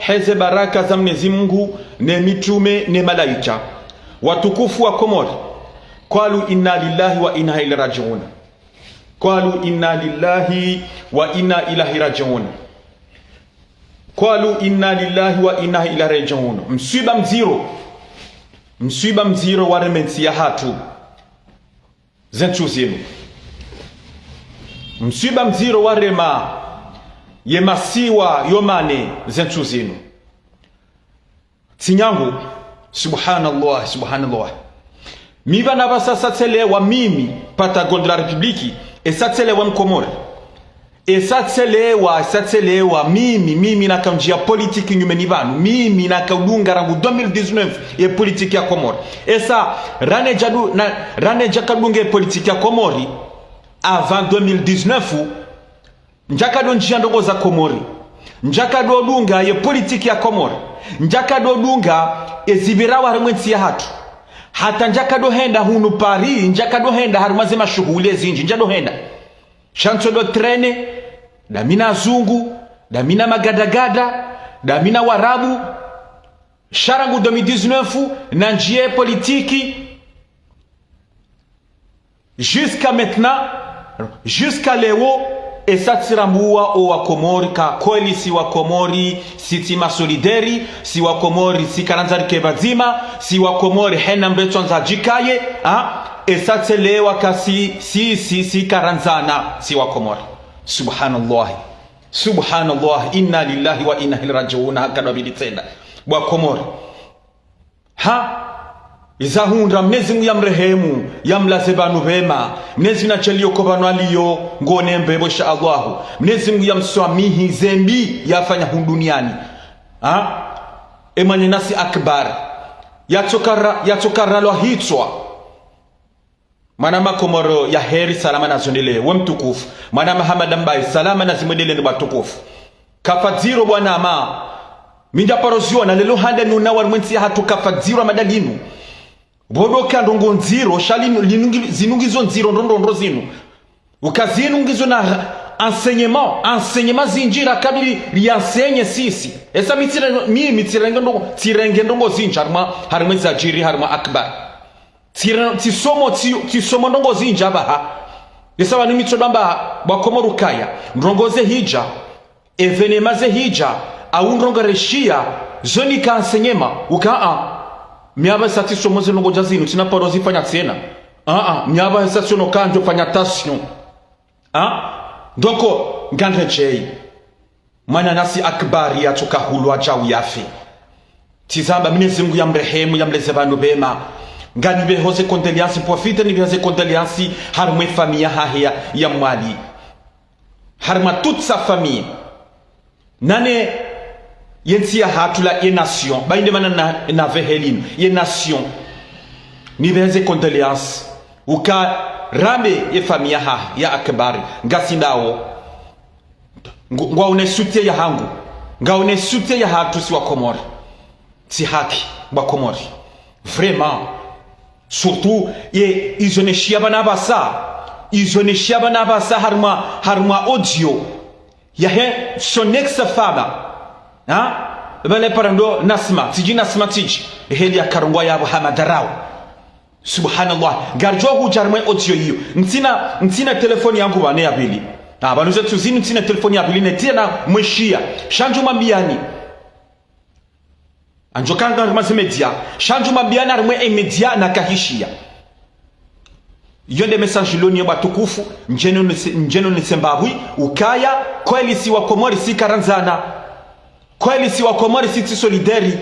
heze baraka za Mwenyezi Mungu ne mitume ne malaika watukufu wa Komori. Qalu inna lillahi wa inna ilaihi rajiun. Qalu inna lillahi wa inna ilaihi rajiun. Qalu inna lillahi wa inna ilaihi rajiun. Msiba mziro wa remensia hatu zentu zinu. Msiba mziro wa rema yemasiwa yomane zentu zinu. Tinyangu subhanallah. Miva na basa satelewa mimi patagon la republiki esatelewa mkomori. Esatelewa mimi na kanjia politiki nyumeni vanu. Mimi na kaulunga rangu 2019 ye politiki ya Komori. Esa rane jakadunga ye politiki ya Komori avant 2019 njakado njia ndongo za Komori. Njakado dunga ye politiki ya Komori. Njakado dunga ezibirawa harimwensi ya hatu. Hata njakado henda hunu Paris, njakado henda harumaze mashughuli zinji, njado henda. Shanto do trene, damina zungu, damina magadagada, damina warabu. Sharangu 2019 na njie politiki jusqu'à maintenant, jusqu'à leo esatiramua o wa Komori ka kweli si wa Komori sitima solideri, si wa Komori si karanzari kebazima, si wa Komori hena mbeto nza jikaye, esatelewa kasi si karanzana si wa Komori. Subhanallah, inna lillahi wa inna ilaihi rajiun. Hakadwa bilitenda wa Komori izahundra Mwenyezi Mungu ya mrehemu ya mlaze banu vema. Mwenyezi Mungu nachelio kobanu aliyo ngone mbebo insha Allahu. Mwenyezi Mungu ya mswamihi zembi yafanya hunduniani. Emanye nasi akbar yatokara lo hitwa manama Komoro ya heri salama na zondele we mtukufu manama Hamada Mbaye salama na zimwedele ni watukufu kafadziro bwana ama minja parozio na lelo handa nuna warmwensi ya hatu kafadziro madalinu bodoka ndongo nziro shalinu zinungizo nziro ndondondro zinu ukazinungizo na enseignement zinjira kabili liansenye sisi esa tirenge ndongo zinja harma zajiri harma akbar tisomo ndongo zinja baha esa wanu mitodamba bakomoru kaya ndongoze hija evenemaze hija au ndongo reshia zoni ka enseignement miaba sati somoze longo jazinu tina parozi fanya tena miaba sati no kanjo fanya tasyon ndoko ngandrejei mana nasi akbari ya toka hulwa jau yafi tizamba Mwenyezi Mungu ya mrehemu ya mleze banu bema ngani behoze kondeliansi profite ni behoze kondeliansi harmwe famia hahia ya mwali harma toute sa famille nane yensi ya hatula ye nation bainde mana na vehelin ye nation ni behoze kondeliansi uka rambe ye famia ya akbari ngasindao ngwaone sutie ya hangu ngaone sutie ya hatu si wa Komori si haki wa Komori vraiment surtout ye izoneshia bana basa harma audio ya he son ex femme bale parando nasma tiji heli ya karungwa yabo hamadarao. Subhanallah, garjo hujarmwe audio hiyo ntina telefoni yangu bane ya bili banuze tuzini ntina telefoni ya bili netina mweshia shanju mambiani anjokanga maze media shanju mambiani armwe media na kahishia yonde message loni ya tukufu njeno nisembabwi ukaya kweli si wa Komori si karanzana kweli si wa Komori si solideri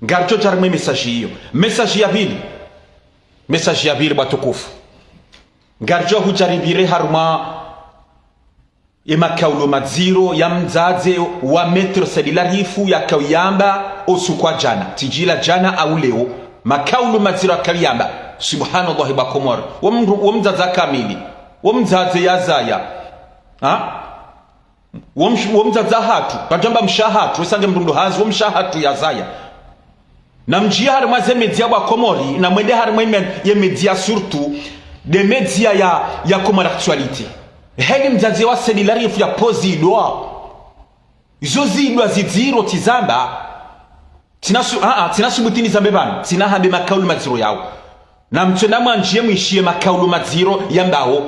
garjo jarmwe message hiyo. Message ya bili batukufu garjo hujaribire haruma emakaulo madziro ya mzaze wa metro sedilarifu ya kawiyamba osukwa jana tijila jana au leo makaulo madziro ya kawiyamba. Subhanallah ba Komori wa mzaza kamili wa mzaze ya zaya wa mzaza hatu batamba mshahatu wesange mrundo hazi wa mshahatu ya zaya na mjia harima ze media ba Komori na mwende harima ye media surtout de media ya Komori actualité heli mzazi wa sedilarifu ya pozi doa izo zidwa ziziro tizamba tinasubutini zambe banu tinahambe makaulu maziro yao na mtona mwanjie mwishie makaulu maziro yambao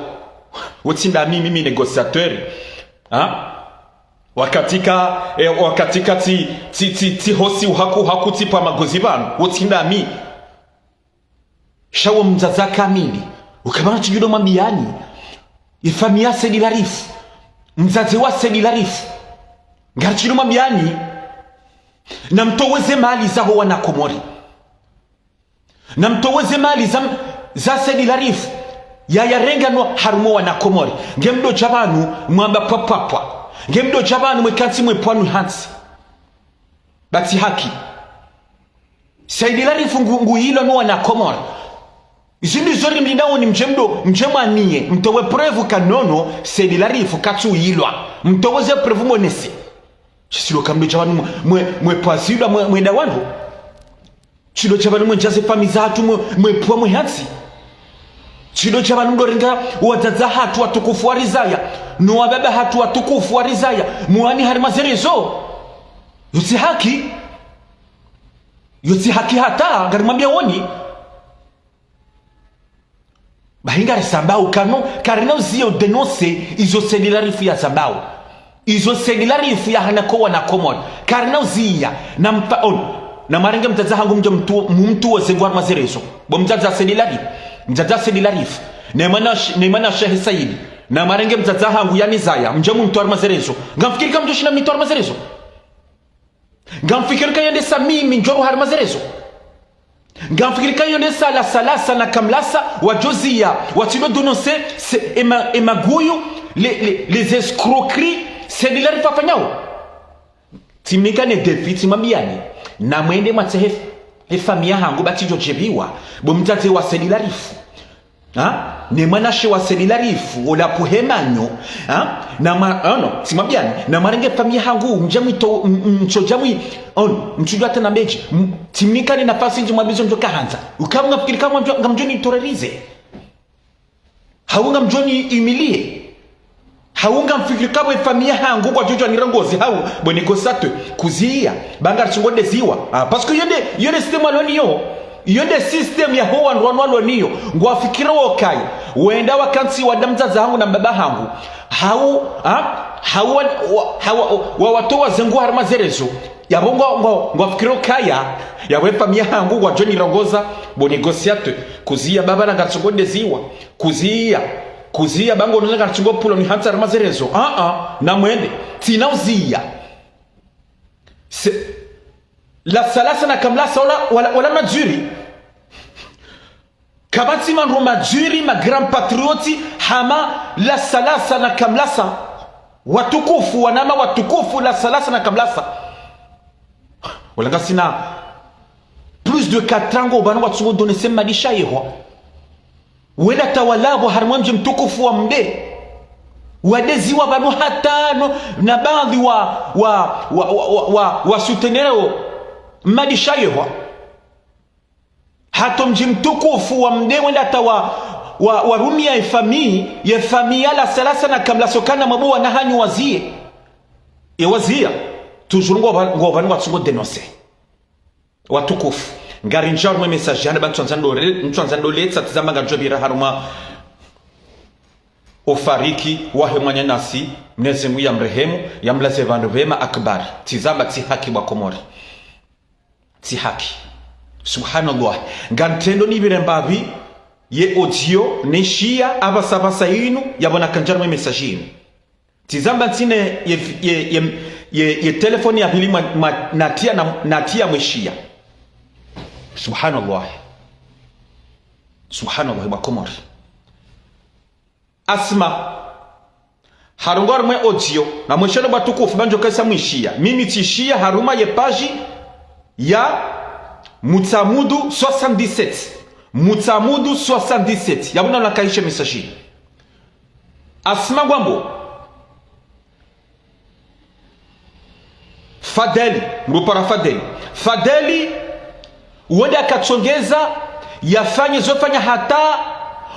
wotinda mimi negociateur wakatika ti hosi haku tipa magozi banu wotinda mi shawo mzaza kamili ukabana tujudo mambiani ifamia sedilarifu mzazi wa sedilarifu ngarichido mambiani na mtoweze mali za wana Komori na mtoweze mali za sedilarifu ya yarenga no harumo wana Komori ngemdo jabanu mwamba papapwa ngemdo jabanu mwekansi mwepwanu hansi bati haki sedilarifu nguhilo no wana Komori izindi zori mlindao ni mjemwa anie mtowe prevu kanono sedilarifu katu hilwa mtoweze prevu monesi chilo kamdo chabanu mwepwazidwa mwenda wandu chilo chabanu mwenjaze fami zatu mwepwa mwehatsi chilo chabanu mdorenga wadaza hatu watukufu warizaya nuwa baba hatu watukufu warizaya muani harimazerezo yuti haki hata garimambia woni bahingari sambau kano karina uzio denose izo sedilarifu ya sambau izo sedilarifu ya hanako wana Komori karina uzia na mpaon na marenge mtaza hangu mtu wa zengwar mazerezo bo mtaza sedilarifu neemana Sheikh Said na marenge mtaza hangu yani zaya mjamu mtu wa mazerezo ngamfikiri kama mjoshi na mtu wa mazerezo ngamfikiri kama yende samimi njoru har mazerezo ngamfikiri kama yende salasa na kamlasa wajozia watilo dononse emaguyu les escroqueries sedilarifu afanyao timikane defiti mambiani na mwende matehe famia hangu batijo jebiwa bo mtate wa sedilarifu ne manashe wa sedilarifu ola puhemanyo simambiani na marenge famia hangu mchojamwi mchujwa tena meji timikane nafasi nje mwabizo njoka hanza ukamu ngafikiri kama ngamjoni torerize haunga mjoni imilie haunga mfikiri kabwe famia hangu kwa jojo nirangozi hau bwene kosatwe kuzia banga chingode ziwa parce que yende system aloniyo yende system ya ho wandu aloniyo ngwafikira wokai wenda wakansi wadamza zangu na baba hangu hau watoa zengu harmazerezo yabongo ngwafikira kaya yawe famia hangu kwa jojo nirangoza bwene kosatwe kuzia baba na chingode ziwa kuzia bango nunga chungo pulo ni hansa mazerezo na mwende tinauzia la salasa na kamlasa wala majuri kabati manro majuri ma grand patrioti hama la salasa na kamlasa watukufu wanama watukufu la salasa na kamlasa wala sina plus de 4 ans bana watsugo donese madisha yeho wenda tawalabo harimwamji mtukufu wa mde wadezi wa banu hatano na baadhi wa sutenero madishayewa hato mji mtukufu wa mde wenda tawa warumia ya famia la salasa na kamla sokana mabuwa na hanyu wazia tujuru ngo banu watsungo denonse watukufu ngari njaru mwe message yana ntwanzando letsa tizamanga jobira haruma ofariki wahe mwanya nasi mneze mu ya mrehemu ya mlaze vandu vema akbari tizamba ti haki wa Komori ti haki subhanallah ngantendo nibire mbavi ye audio neshia abasabasa inu yabona kanjaru mwe message inu tizamba tine ye telefoni ya hili natia mweshia subhanallah wa Komori asma harungwa mwe audio na mweshano batukufu banjo kaisa mwishia mimi tishia haruma ye page ya Mutamudu 77 yabuna na kaisha message asma gwambo Fadeli wende akachongeza yafanye zofanya hata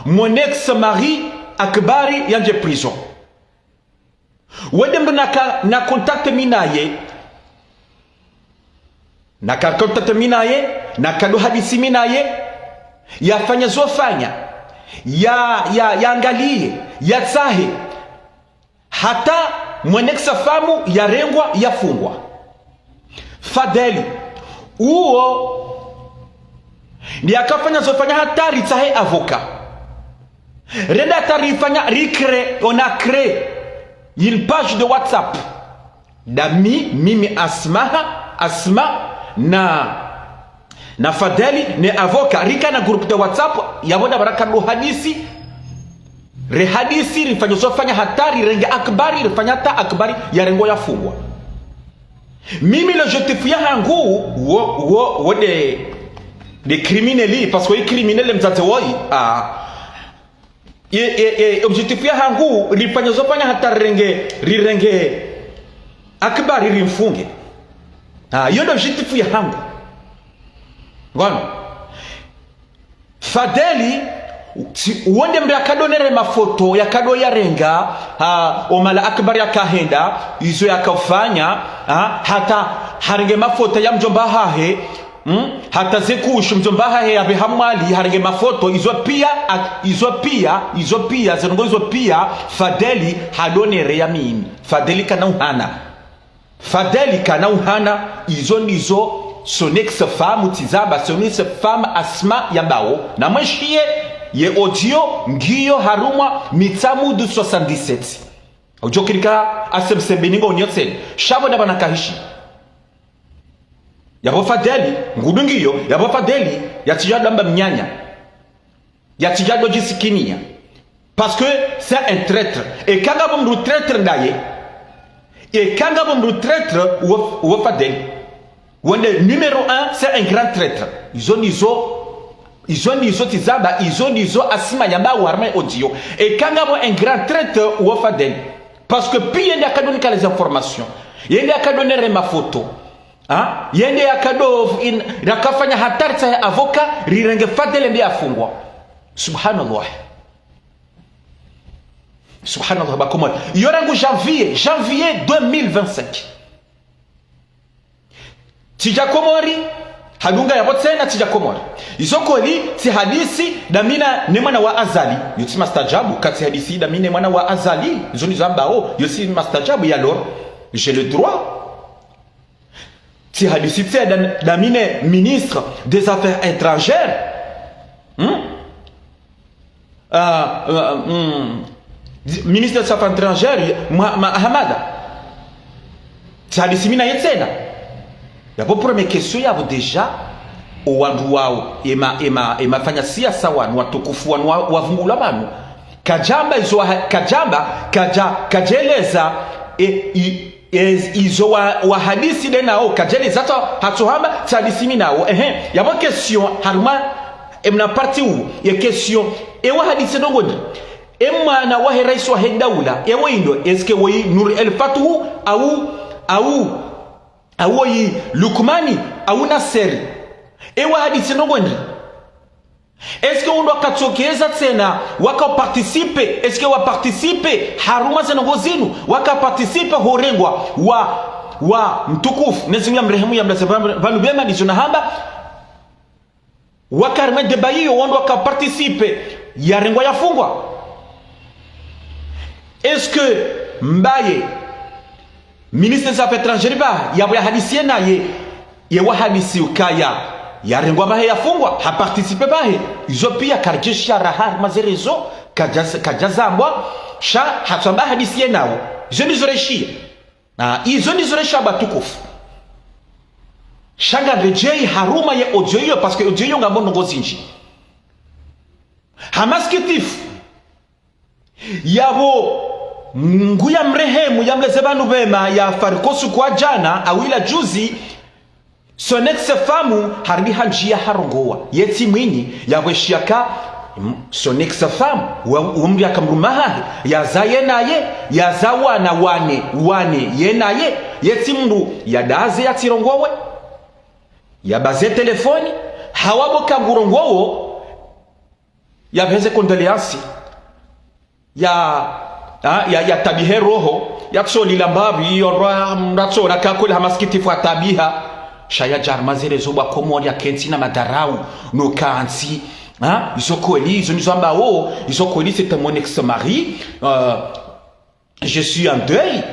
mon ex mari akbari yanje prison wende mdo na kontakte minaye na kontakte minaye na kado hadisi minaye yafanya zofanya ya angalie ya tsahe hata mweneksa famu ya rengwa yafungwa Fadeli uo ndi akafanya zofanya hatari tsahe avoka renda tarifanya on a créé une page de WhatsApp mimi Asma na Fadeli ne avoka rika na groupe de WhatsApp yabona baraka no hadisi rifanya zofanya hatari renga akbari rifanya ta akbari ya rengo yafungwa mimi le justifia hangu wo de criminels parce que les criminels mzate woi objectifia hangu rifanya zofanya hatari rirenge akbari rimfunge hiyo ndio objectifia hangu ngono Fadeli uende mbele akadonere mafoto ya kado ya renga omala akbari akahenda izo yakafanya hata harenge mafoto ya mjomba hahe hata zekushu mjomba hahe ya behamwali harenge mafoto izo pia zinongo izo pia Fadeli hadonere ya mimi Fadeli kana uhana izo ndizo son ex-femme tizaba son ex-femme Asma Yambao na mweshie ye audio ngiyo harumwa mitsamu du 77 audio kirika asebsebe ningo onyotsel shabo daba nakahishi yabo Fadeli ngudu ngiyo yabo Fadeli yatijado amba mnyanya yatijado jisikinia parce que c'est un traître et kanga bomdu traître ndaye et kanga bomdu traître ou Fadeli wende numéro 1 c'est un grand traître izo tizaba izo Asma Yambao arme audio et kangabo un grand traître ou Fadeli parce que puis yende akadonika les informations yende akadonere ma photo yende akado rakafanya hatari sa avoka rirenge Fadeli ndiye afungwa subhanallah bakoma yorangu janvier 2025 Tijakomori hadunga ya botsena Tijakomori izokoli ti hadisi damina ne mwana wa Azali yuti mastajabu kati hadisi damina mwana wa Azali zoni zambao yusi mastajabu ya lor j'ai le droit ti hadisi ti damine ministre des affaires étrangères ministre des affaires étrangères Hamada ti hadisi mina yetsena yabo premier question yabo deja owandu wao ema fanya siasa wanu watukufu wanu wavungula banu kajeleza izo wa hadisi de nao kajeleza hatohamba hadisi minao yabo question haruma emna parti u ya question wa hadisi dongondi emana wa rais wa daula indo eske woyi Nur El Fatuhu au yi Lukmani au Nasser ewa hadisi nongondi eske undo akatokeza tena waka participe eske wa participe haruma zenongo zinu waka participe horengwa wa mtukufu nezinga mrehemu ya mlasebantu bema nizona hamba waka reme debayiyo wando waka participe ya rengwa ya fungwa eske mbaye ministre des affaires étrangères yabo ya hadisi naye ye wa hadisi ukaya ya rengwa bahe yafungwa ha participe bahe izo pia karjesha rahar mazerezo kajazambwa sha hatamba hadisi nao izo nizoreshi na izo nizoresha batukufu shanga rejei haruma ye audio parce que audio ngabo ngozinji hamaskitif yabo nguya mrehemu ya mleze banu bema ya farikosu kwa jana awila juzi son ex-femme harbi hanjia harongoa yeti mwini ya weshiaka son ex-femme umri akamrumaha ya zaye naye ya zawana wane ye naye yeti mndu ya daze ya tirongowe ya baze telefoni hawabo kangurongowo ya beze kondoleansi ya tabihe roho yatso lilambabi yorwa mratso nakakula hamaskitifu atabiha shaya jarmazerezo ba komori ya kentina madarau no kanti hein isokoli izonizamba o isokoli c'est mon ex-mari je suis en deuil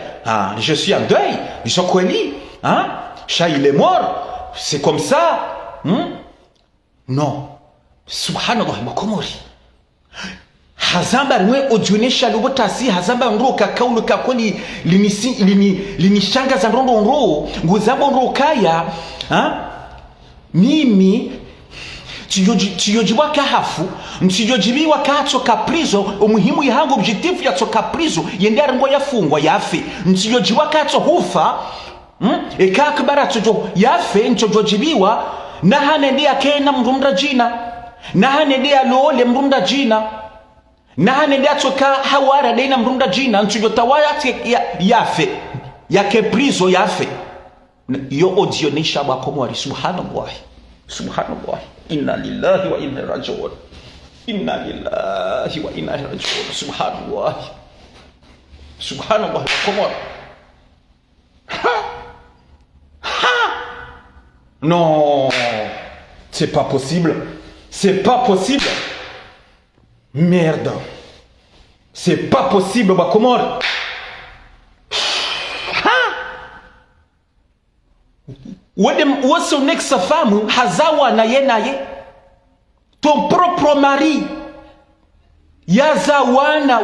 je suis en deuil isokoli hein shaya il est mort c'est comme ça non subhanallah makomori hazamba rimwe ojionesha lubotasi hazamba ndo kakaulu kakoni linishangaza ndo nguzabo ndo kaya mimi tiyojiwa kahafu mtiyojibiwa kaatoka prizo umuhimu yangu objectif ya toka prizo yende aringo yafungwa yafe mtiyojiwa kaato hufa ekakbara tojo yafe ntojojibiwa na hanende akena mrumda jina na hanende alole mrumda jina na hanende atoka hawara deina mrumda jina ntujotawaya yafe yake prizo yafe yo odionisha bakomori subhanallah subhanallah inna lillahi wa inna ilaihi raji'un inna lillahi wa inna ilaihi raji'un subhanallah subhanallah bakomori non c'est pas possible, c'est pas possible, merde, c'est pas possible bakomori Ou son ex-femme, hazawa na ye, ton propre mari, yazawana,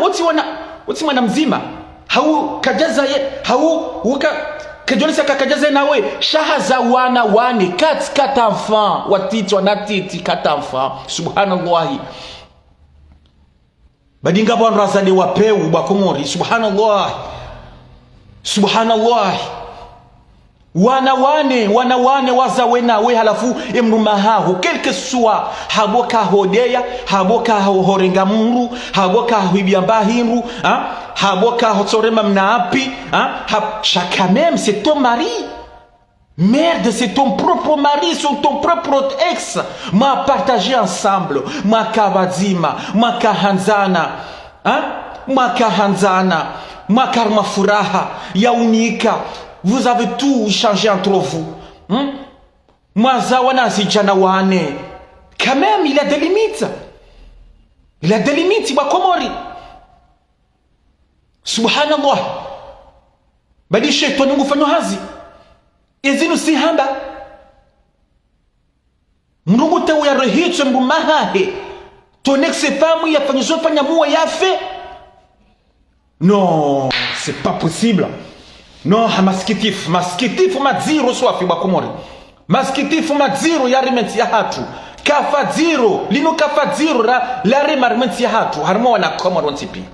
wati wana mzima, hau kajaza ye, hau kajolisa kakajaza nawe, shahazawana wane, 4 enfants, watiti wanatiti 4 enfants, subhanallahi. Badinga bwana razali wapeu bakomori, subhanallah, subhanallah. Wanawane wazawe nawe halafu emrumahahu quelque soit haboka hodeya haboka horenga muru haboka hibiyamba hinru haboka hotorema mnaapi chacun même c'est ton mari, merde, c'est ton propre mari, c'est ton propre ex. Ma partagé ensemble ma kavazima ma kahanzana ma kahanzana ma karma furaha ya unika. Vous avez tout changé entre vous. Mwazawana zijana wane. Quand même, il a des limites. Il a des limites, bakomori. Subhanallah. Badi shetani ngufanya hazi. Ezinu si hamba. Mrungu te uya rehitwe mbumahahe. Ton ex-femme yafanyizwa fanya muwa yafe. Non, c'est pas possible. Non, maskitif madziro swafi bakomori. Maskitif madziro ya rimenti ya hatu. Kafadziro, lino kafadziro la rimenti ya hatu. Harmo wana komori wantipi.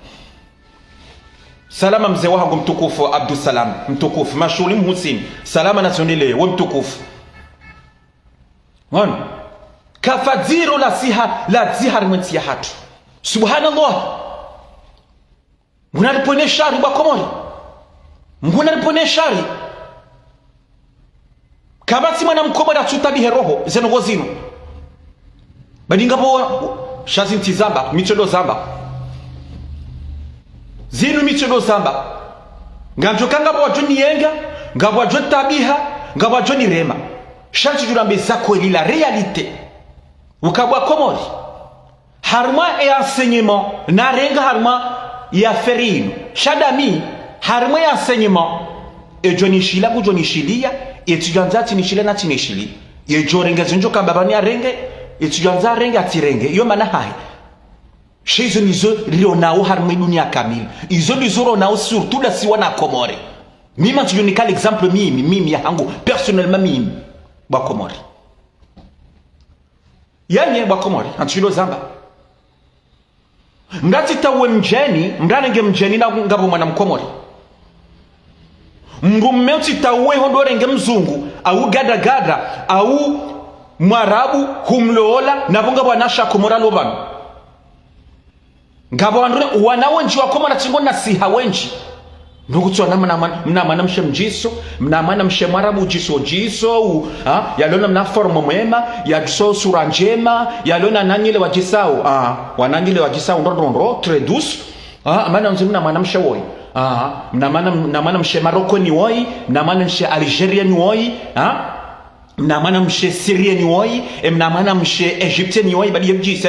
Salama mzee wangu mtukufu Abdul Salam, mtukufu Mashuli Hussein. Salama nasionile we mtukufu. Wana kafadziro la ziha rimenti ya hatu. Subhanallah. Munalipone shari bakomori. Mbona ripone shari kabati mwana mkomora tutabihe roho zeno zino badinga bo shazinti zamba michelo zamba zinu michelo zamba nganjokanga bo wajoni yenga ngabo wajoni tabiha ngabo wajoni rema shanti jurambe zako la réalité ukabwa komori harma et enseignement na renga harma ya ferino shadami harimo ya enseignement ejonishila kujonishilia etujanza tinishila na tinishili ejorenga zinjo kababani arenge etujanza renge atirenge iyo mana hai shizo nizo lionao harimo dunia kamili izo lizo nao surtout la siwa na Komore. Mimi tujonika l'exemple mimi ya hangu personnellement mimi ba Komore yanye ba Komore antilo zamba ngati tawe mjeni mranenge mjeni na ngabo mwana mkomori mbummeti tawe hondore nge mzungu au gada au mwarabu humloola nabonga bwanasha komora lobano ngabo wanawe nji wakomora tingo na siha wenji ndugutswa mna mshe mjiso mna mshe mwarabu jiso yalona mna forma mwema ya so sura njema yalona nanyile wajisao wananyile wajisao ndondondro très douce maana mzimna mshe woi mnamana mshe Maroko ni woi, mnamana mshe Algeria ni woi, mnamana mshe Syria ni woi, mnamana mshe Egypte ni woi, badi yebjisa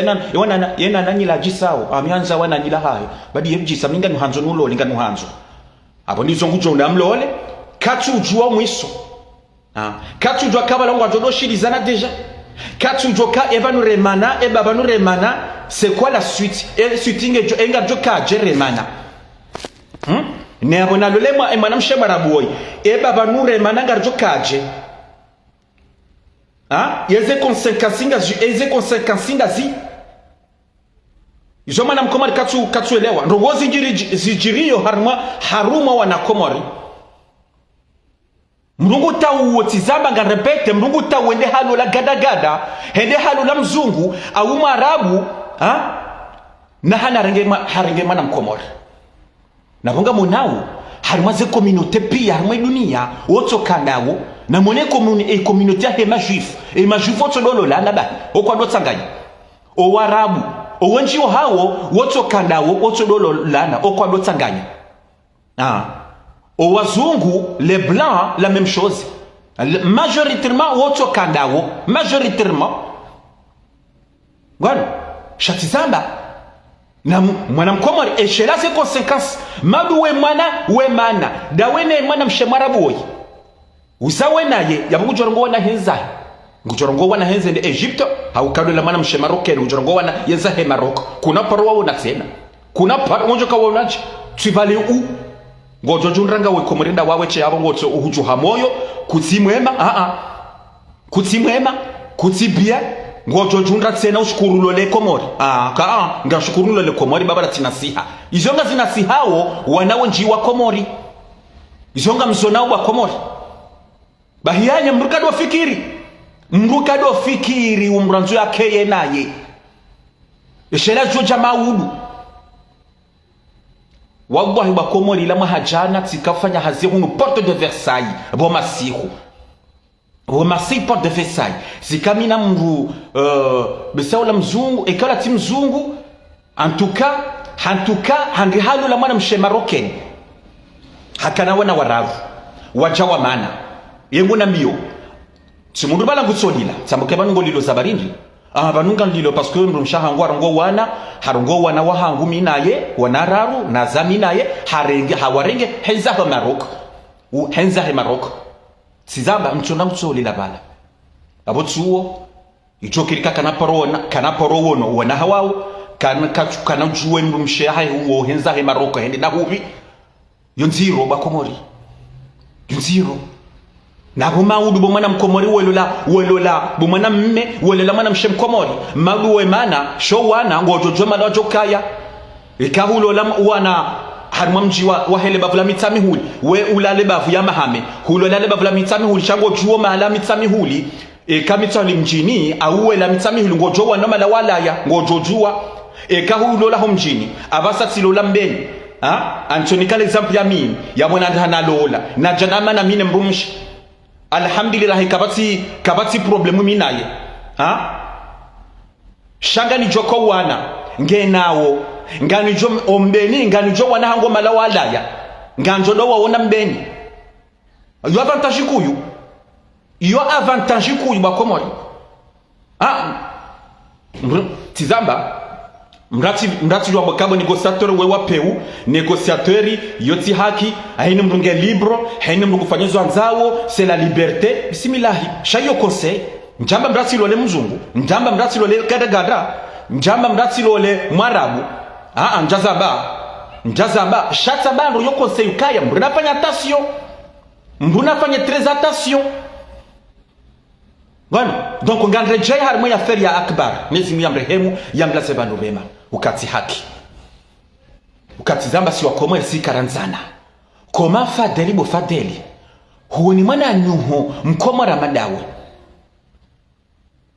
yena nani la jisao amianza wana nila hayo badi yebjisa minga nuhanzo nulo linga nuhanzo abo nizo ngujo ndamlole katu ujua mwiso katu ujua kabala ngwa jodo shilizana deja katu ujua ka ebanu remana ebabanu remana c'est quoi la suite et suite enga joka jeremana ne abona lole mwana mshe maraboy ebabanu remana ngarjo kaje yeze konsekansinga zi izo mana mkomari katu elewa ndogozi zijiriyo haruma wana komori mrungu tawo tizamba nga repete mrungu tawo ende halo la gada hende halo la mzungu au marabu na hana harenge mana mkomori na bonga monao haruma ze communauté pia haruma dunia woto kandawo na mone communauté ya hema juif woto lolo la na ba okwa do tsanganya o warabu o wenjiwo hawo woto kandawo woto lolo la na okwa do tsanganya au wazungu, les blancs, la même chose. Majoritairement, woto kandawo, majoritairement. Voilà. Chatizamba. Na mwana mkomori, et chez là, c'est conséquence. Madu we mana. Dawene mana mshemarabu woy. Usawe na ye, yabu jorongo wana henza. Ngujorongo wana henza de Egypte, hau kado la mana mshemaroke, ngujorongo wana yenza he Maroc. Kuna parwa wana tsena. Kuna parwa njoka wanaji. Tu vas aller où? Ngojo junranga we komurinda wawe che abo ngoto uhujuha moyo kutibia ngojo junra tsena ushukuru lole komori ngashukuru lole komori baba tinasiha izonga zinasihawo wanawe njiwa komori izonga mzonao wa komori bahiyanya mrukado fikiri umranzu yake yenaye ishela joja maudu wallahi ba komori la mahajana tikafanya haziru no porte de Versailles bo masihu porte de Versailles zikamina mru besaula mzungu ekala ti mzungu en tout cas hangi halu la mwana mshe Marocain hakana wana waravu wajawa mana yengu na mbio simundu bala ngutsolila tsambuke banungo lilo zabarindi banunga lilo parce que mrumsha hangu harongo wana wahangu minaye wanararu na zaminaye hawarenge henza ha Maroc sizamba mchona mtsolila bala abotsuo ichokirika kana porowono wana hawawo kana juwe mrumsha hawo henza ha Maroc hende na hubi yonziro bakomori yonziro nabo maudu bomana mkomori welola bomana mme welola mana mshe mkomori maudu we mana show wana ngojojo mala jokaya ikahulola wana harumwa mji wa hele bavula mitami huli we ulale bavu ya mahame hulola le bavula mitami huli chango juo mahala mitami huli kamitali mjini auwe la mitami huli ngojo wana mala walaya ngojojua kahulola ho mjini abasa tilola mbeni antonika l'exemple ya mimi ya mwana ndana lola na janama na mine mrumshi alhamdulillah kabati problemu minaye shanga ni joko wana ngenawo ngani jo ombeni ngani jo wana hango mala walaya nganjo do wona mbeni yo avantage kuyu bakomori tizamba mrati wa bakabo negociateur we wapeu negociateur yoti haki haini mrunge libro haini mrungu fanyezo anzawo c'est la liberté bismillahi shayo conseil njamba mrati lole mzungu njamba mrati lole gada njamba mrati lole mwarabu njazamba shata bando yo conseil kaya mbuna fanya attention mbuna fanya très attention. Bueno, donc nganrejea harimo ya feri ya akbar nezi yamrehemu yamlaze banu bema ukati haki ukati zamba si wakomwe si karanzana koma fadeli huoni mwana nuho mkomora madawe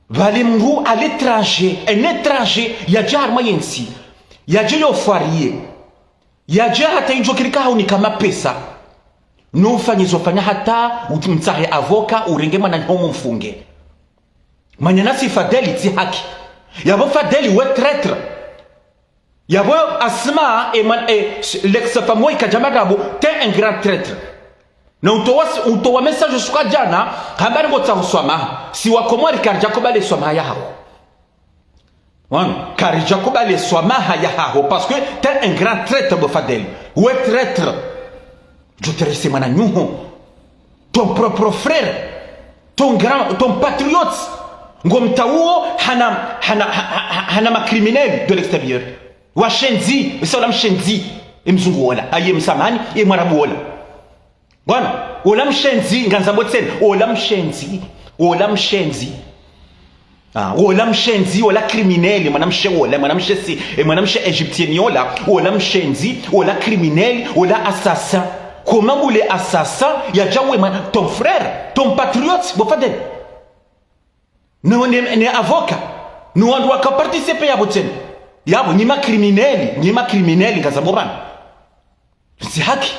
vale mru à l'étranger un étranger yaja harimo yensi yaja yo farie yaja hata injokirika hauni kama pesa no fanya hata utumtsahe avoka urenge mwana homo mfunge manyana si fadeli ti haki yabo fadeli we traître Yabo Asma et l'ex-femme Kajamarabo, t'es un grand traître. Na utowa message suka jana, habari ngota uswama, si wakomori karjakoba le swama ya hao. Wan, karjakoba le swama ya hao, parce que t'es un grand traître, Bofadel. Ou est traître? Je te reste mananyuho. Ton propre frère, ton patriote, ngomtauo hana ma criminel de l'extérieur. Wa shenzi, salam shenzi, mzungu wala, aye msamani, mwarabu wala. Bwana, ola mshenzi nganza botsena, ola mshenzi. Ola mshenzi, ola criminel, mwanamshe égyptien yola, ola mshenzi, ola criminel, ola assassin. Comment vous les assassins, ya jawe ton frère, ton patriote, Bofadel. Nous on est avocat. Nous on doit participer à votre yabo ni ma criminel ngazaboban. C'est haki.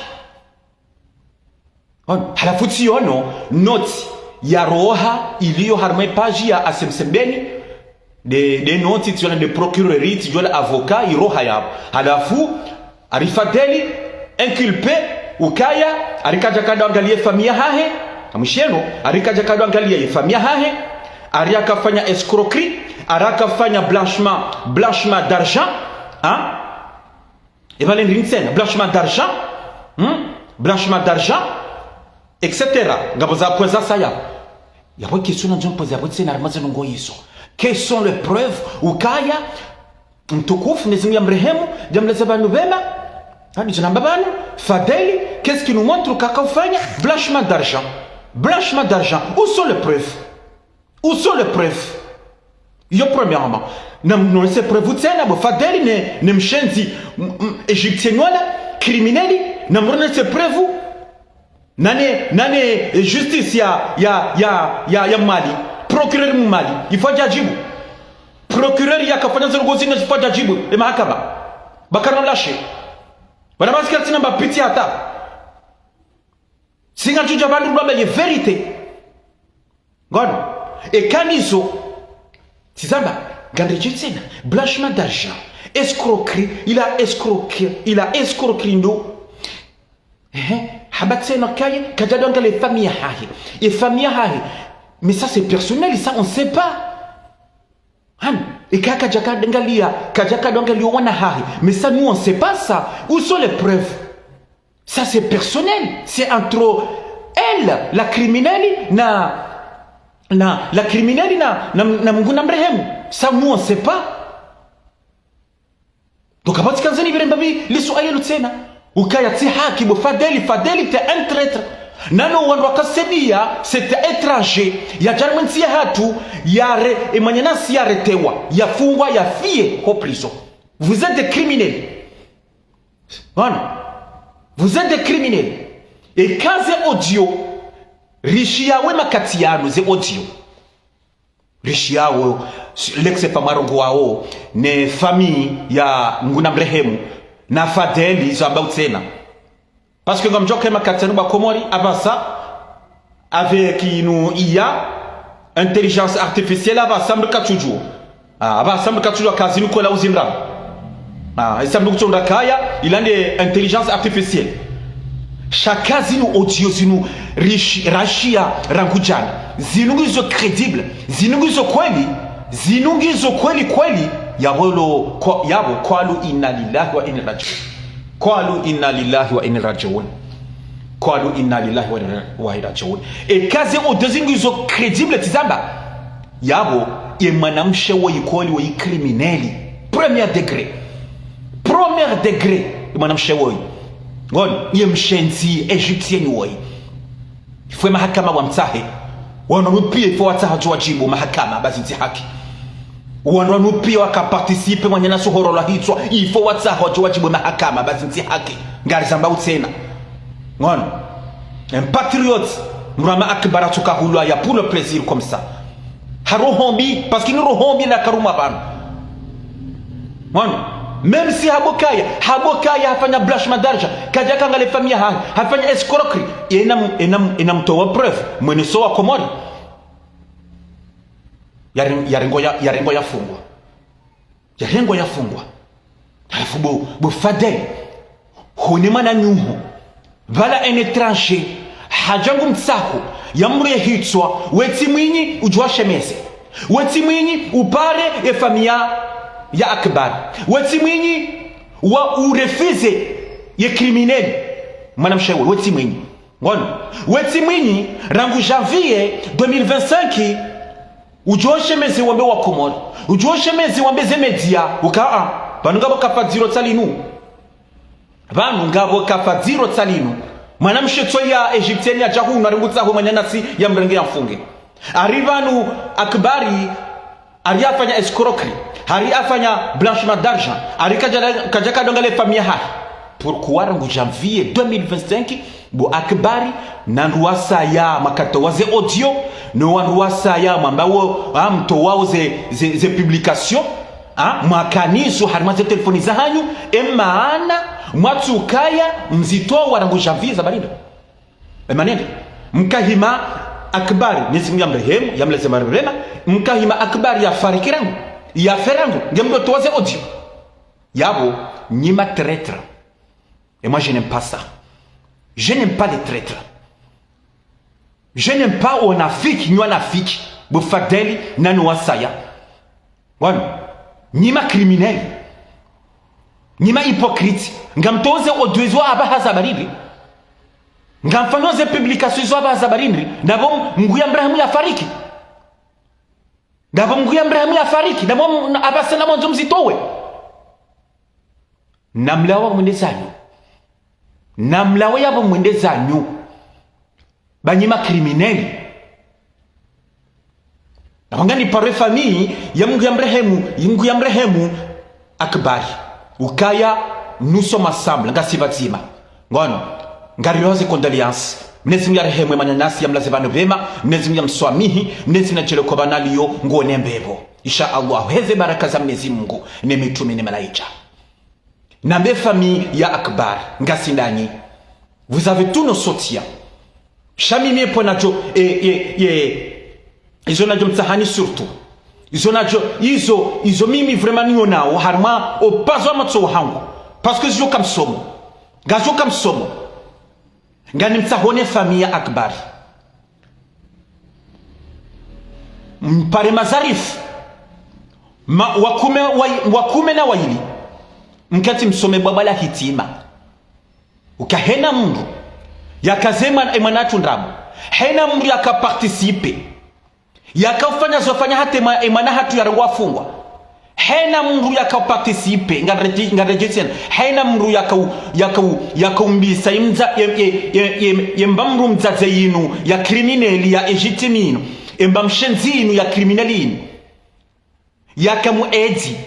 Halafu tiono noti ya roha iliyo harmai page ya asemsembeni de noti tiona de procureuri tiona avocat iroha yabo. Halafu Arifadeli inculpé ukaya arikaja kada angalie familia hahe amsheno arikaja kada angalie familia hahe ariakafanya escroquerie arakafanya blanchiment d'argent et valen rinsen blanchiment d'argent etc. ngaboza poza saya yabo question na jompo za botse na ramaze ngo yiso quelles sont les preuves ukaya mtukufu nezimya mrehemu jamleza banu bema hadi janambabanu Fadeli qu'est-ce qui nous montre kakafanya blanchiment d'argent où sont les preuves yo premièrement non c'est preuve tena bo Fadeli ne mshenzi égyptien wala crimineli na mrone c'est preuve nane justice ya Mali procureur Mali il faut jajibu procureur yakafanya zongozi na faut jajibu e mahakama bakara lâché bana maskati namba piti hata singa tuja bandu ndo les vérité ngono et kanizo tizamba gandrejitsena blanchiment d'argent escroquerie il a escroqué ndo habatsena kaye kajadonga les familles hahi et famille hahi mais ça c'est personnel ça on sait pas et kaka jakadangalia kajakadongalia wana hahi mais ça nous on sait pas ça où sont les preuves ça c'est personnel c'est entre elle la criminelle na munguna mrehemu ça nous on sait pas donc abati kanzani birembabi lisuaye tena ukaya ti haki bo Fadeli t'es un traître nano wando akasedia c'était étranger ya jarmansi ya hatu yare emanyanasi yaretewa yafungwa yafie au prison. Vous êtes des criminels. Voilà. Vous êtes des criminels. Et quand c'est audio rishiawe makatiano c'est audio rishiawe l'ex-famarongo wao ne famille ya nguna mrehemu na Fadeli zamba tena. Parce que comme Joker Makatiano Bakomori, Abassa, avec une IA, intelligence artificielle, Abassa Mkachujou. Abassa Mkachujou Kazinu Kola Uzimra. Et ça Mkachujou Kaya, il a une intelligence artificielle. Chaka zinu audio zinu rashia rangujana. Zinungizo crédible. Zinungizo kweli yabo kwalu inna lillahi wa inna rajiun. Qalu inna lillahi wa inna rajiun. Et kaze o dezingizo crédible tizamba yabo ye manamshe wo yikoli wo crimineli premier degré manamshe wo ngon ye mshenzi égyptien wo ifwe mahakama wa mtahe wanarupie ifo wataha wajibu mahakama basi haki wanarupie wakaparticipe mwanyana sohoro la hitwa ifo wataha wajibu mahakama basi haki ngari zamba utena ngon un patriote mrama akbara tukahulwa ya pour le plaisir comme ça harohombi parce qu'il rohombi na karuma bana ngon même si habokaya hafanya blanchiment d'argent kaja kanga les familles hafanya escroquerie enam toa preuve mweneso wa Komori yarengo yafungwa halafu bo Fadel hone mana nyuho vala en étranger hajangu mtsako yamre hitswa weti mwinyi ujwa shemeze weti mwinyi upare e famia ya Akbar weti mwinyi wa urefize ye criminel madame Chewe weti mwinyi ngono weti mwinyi rangu janvier 2025 ujwa shemeze wambe wa Komoro ujwa shemeze wambe ze media ukaa banu ngabo kafadziro tsalinu banu ngabo kafadziro tsalinu mwanamshetso ya Egyptienne ya jahunu aringutsaho manyanasi ya mrenge ya mfunge arivanu Akbari ariyafanya escroquerie ariyafanya blanchiment d'argent arikaja dongale famille ha pourquoi rangu janvier 2025 bo Akbari nanruasa ya makato waze audio no wanruasa ya mambawo amto wao ze publication mwakanizo harimaze telefoni za hanyu emaana mwatsukaya mzito warangu janvier zabarindo emanende mkahima Akbari nisi mrehemu yamleze marema mkahima Akbari ya farikirangu ya ferangu ngemdo towaze audio yabo nyima traître et moi je n'aime pas ça je n'aime pas les traîtres je n'aime pas onafiki nywa nafiki bo Fadeli nanu wasaya wana nyima criminel nyima hypocrite ngamtoze odwezo abahaza barindi ngamfanoze publication zo abahaza barindi nabo nguya Ibrahim ya fariki nabo nguya Ibrahim ya fariki nabo abasena monzo mzitowe namlawa mwendezanyu namlawa yabo mwendezanyu banyima criminel ngani pare famille ya Mungu ya mrehemu Akbari ukaya nous sommes ensemble ngasivatima ngono ngariroze condoléance mnezi mrehemu manyanasi ya mlazebano bema mnezi mswamihi mnezi nachele kwa banaliyo ngone mbebo insha Allah heze baraka za Mwenyezi Mungu ne mitume ne malaika na me famille ya Akbar ngasindani vous avez tous nos soutiens chamimie ponacho izo najo mtahani surtout izo najo izo mimi vraiment niyo nao harma opazo amatso hangu parce que zo kamsomo ngazo kamsomo ngani mtahone famille Akbar mpare mazarif wakume na waili mkati msome babala hitima ukahena mundu yakazema emanatu ndamu hena mundu yakaparticipe yakafanya zofanya hata emana hatu yarangwa fungwa hena mundu yakaparticipe ngarejetiana hena mundu yakaumbisa imza yembamru mzaze yinu ya crimineli ya ejitiminu embamshenzi yinu ya criminelinu yakamuedi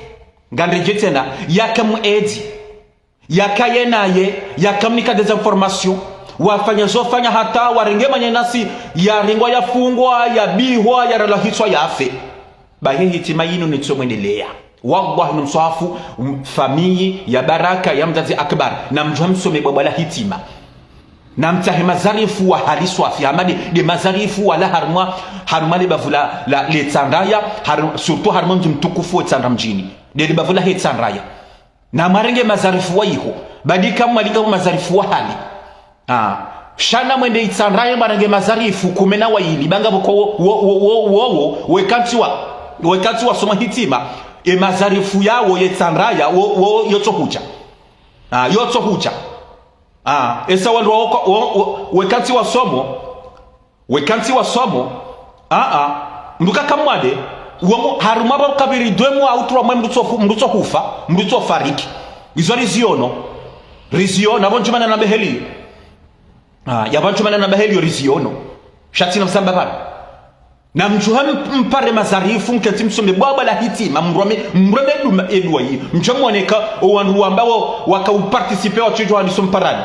ngarejetiana yakamuedi yakayenaye yakamnika des informations wafanya zofanya hata warenge manyanasi ya ringwa ya fungwa ya bihwa ya relahiswa ya afe bahe hitima yinu nitsomwendelea wallahi numsafu famille ya baraka ya mzazi Akbar na mjamsome babala hitima na mtahe mazarifu wa haliswa fi amadi de mazarifu wala harma le bavula la le tsandaya surtout harma mtukufu tsandra mjini de bavula he tsandaya na marenge mazarifu wa iho badika mwalika mazarifu wa hali shana mwende itsandraye marenge mazarifu kumena wa ili banga wo wekanti wa soma hitima e mazarifu yawo yetsandraya wo yotsohucha yotsohucha esa wandu wekanti wa somo mduka kamwade uomo haruma ba kabiri 2 mois ou 3 mois mdutso hufa mdutso fariki izo rizio na bonjumana na beheli yabanjumana na beheli riziono shati na msamba bana na mjuha mpare mazarifu mkati msome baba la hitima mrome duma edwa yi mchamwoneka owandu ambao wakauparticiper wa chijo hadi somparani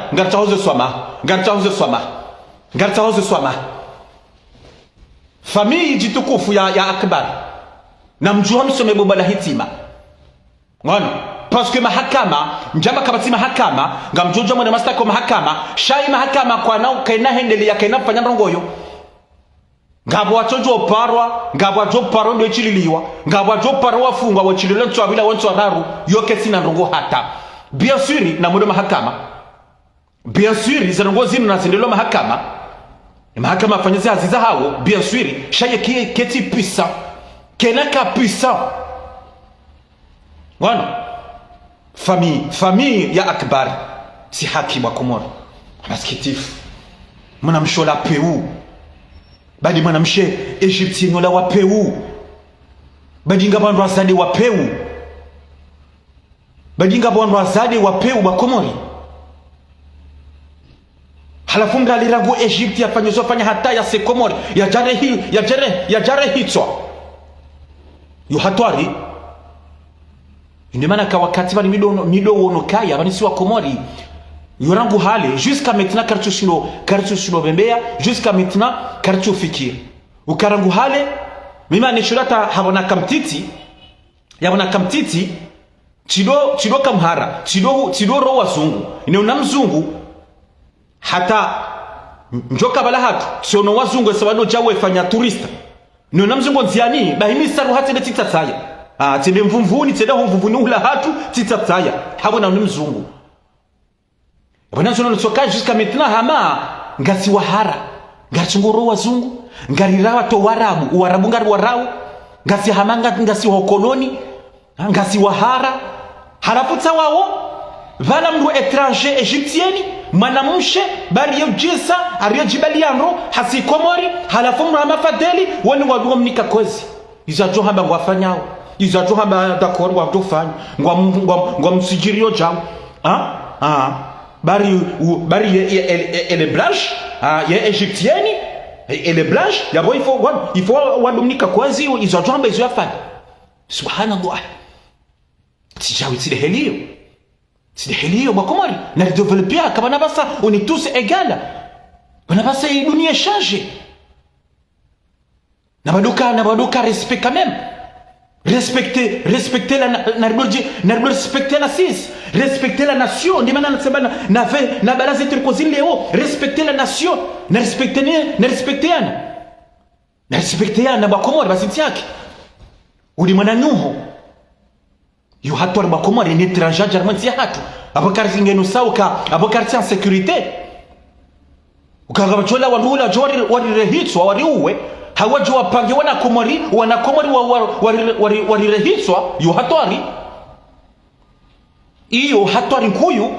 ngartahoze swama famille jitukufu ya Akbar na mjuha msome baba la hitima ngono parce que mahakama njamba kabati mahakama ngamjojo mwana master kwa mahakama shai mahakama kwa nao kaina hendele ya kaina fanya rongoyo ngabo watojo parwa ngabo wajo paro ndo chililiwa ngabo wajo paro wafungwa wachililo ntwa bila wonto raru yoke sina ndongo hata bien sûr na mudo mahakama bien sûr zanongo zinu na zindelo mahakama fanyazi aziza hawo bien sûr shaye keti puissant kenaka puissant wana famille ya Akbar si haki wa Komoro maskitifu mwanamshola peu badi mwanamshe Egyptien la wa peu badi ngabandwa zade wa peu badi ngabandwa zade wa peu wa Komori halafu ngalirago Egypt fanya hata ya se Komori ya jare hitwa yo hatwari indemana ka wakati bali mido wono kaya bani si wa Komori yorangu hale jusqu'à maintenant kartu shino bembea jusqu'à maintenant kartu fikir ukarangu hale mima nishurata habona kamtiti yabona kamtiti chido kamhara chido ro wazungu ine unamzungu hata njoka bala hatu siono wazungu sabano jawe fanya turista ni unamzungu nziani bahimi saru hati tita saya tende mvumvuni tende mvumvuni ula hatu tita saya habona unamzungu Bwana zono tsoka jusqu'à maintenant hama ngasi wahara ngasi ngoro wazungu ngarirawa to warabu ngari warau ngasi hamanga ngasi hokoloni ngasi wahara haraputsa wao vala mru étranger égyptieni mwanamshe bali yojisa ariyo jibaliano hasi Komori halafu mrama fadeli woni wadugo mnika kozi izajo hamba ngwafanyao izajo hamba d'accord wa dofanya ngwa msijirio jao bari ele blanche ya égyptienne ele blanche yabo il faut wadomnika kwazi izojamba izo yafanya subhanallah tijawi tidehelio bakomori na developer kama nabasa on est tous égales banabasa dunia change na badoka respect quand même respecter respecter la sis respecter la nation ndimana nasema na balazi trikozini leo respecter la nation na respecteana bakomori basiti yake uli mwana nuho yo hatwar bakomori ni étranger germain si hatu abakar zingeno sauka abakar en sécurité ukagabachola walula jori warihitswa wariuwe hawajo wapange wana komori warirehiswa yo hatwari nkuyu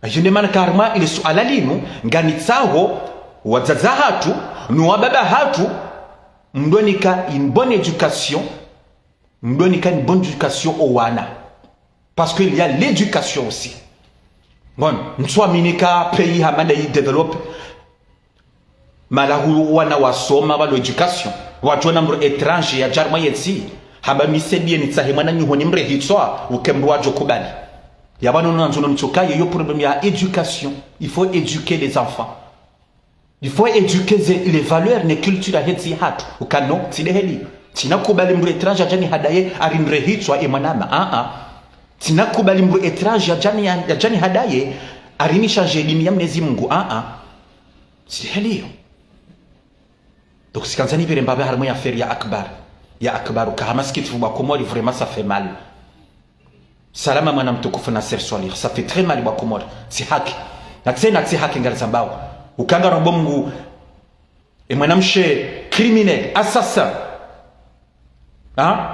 ajende mana karma ile suala linu nganitsaho wazaza hatu nuwababa hatu mdonika une bonne éducation au wana parce qu'il y a l'éducation aussi bon nswa minika pays hamanda yi develop malahu wana wasoma balo education watu na mro étranger ya jarma yetsi haba misebie ni tsahimana nyuho ni mre hitswa ukemru wajo kubali yabano nanzo nchokaye yo problème ya éducation il faut éduquer les enfants il faut éduquer les valeurs ne culture hetsi hatu ukano tideheli tinakubali mru étranger jani hadaye arimre hitswa emanama tinakubali mru étranger jani hadaye arini changer dini ya Mwenyezi Mungu tideheli. Donc si kanzani vile mbabe harimo ya affaire ya Akbar ukahamaskitu wa Komori vraiment ça fait mal. Salama mwana mtukufu na Ser Swalih ça fait très mal wa Komori si haki na tena si haki ngali zambao ukanga robo Mungu mwanamshe criminel assassin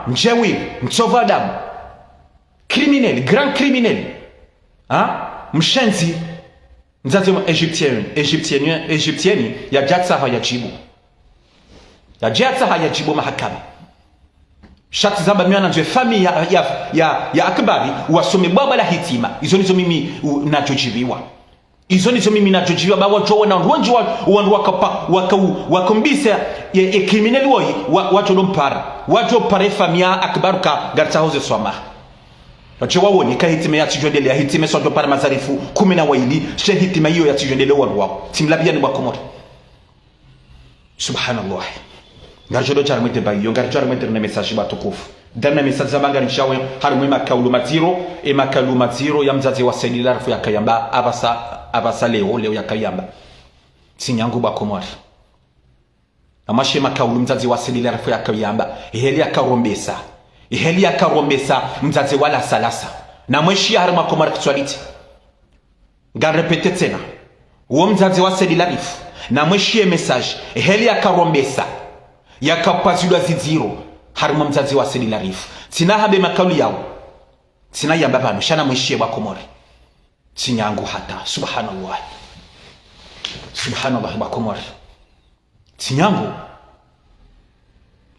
mjewi mtova damu criminel grand criminel mshenzi nzazi Egyptienne ya jatsa hayajibu mahakama shati zamba miana nje famille ya Akbari wasome baba la hitima izo nizo mimi najojibiwa bawa jowa na ronji wandu wakombisa ya criminel woi wacho dompara wacho pare famille Akbar ka garta hoze swama wacho wawoni ka hitima ya tijondele ya hitima so para mazarifu 12 she hitima hiyo ya tijondele wandu wao timlabia ni bakomori subhanallah ngajodo charmete bayo ngarcharmete na message batukufu dana message zabanga nishawe harumwe makalu maziro ya mzazi wa cellular fu yakayamba abasa leo yakayamba sinyangu bakomori amashema kaulu mzazi wa Sedi Larifu yakayamba iheli akarombesa mzazi wala salasa na mweshi harima komara kitwaliti garepete tena uo mzazi wa Sedi Larifu na mweshi message iheli akarombesa yakapazidwa ziziro harima mzazi wa Sedi Larifu tina habe makaulu yao tina yamba bano shana mweshi wa komori sinyangu hata subhanallah wa komori sinyangu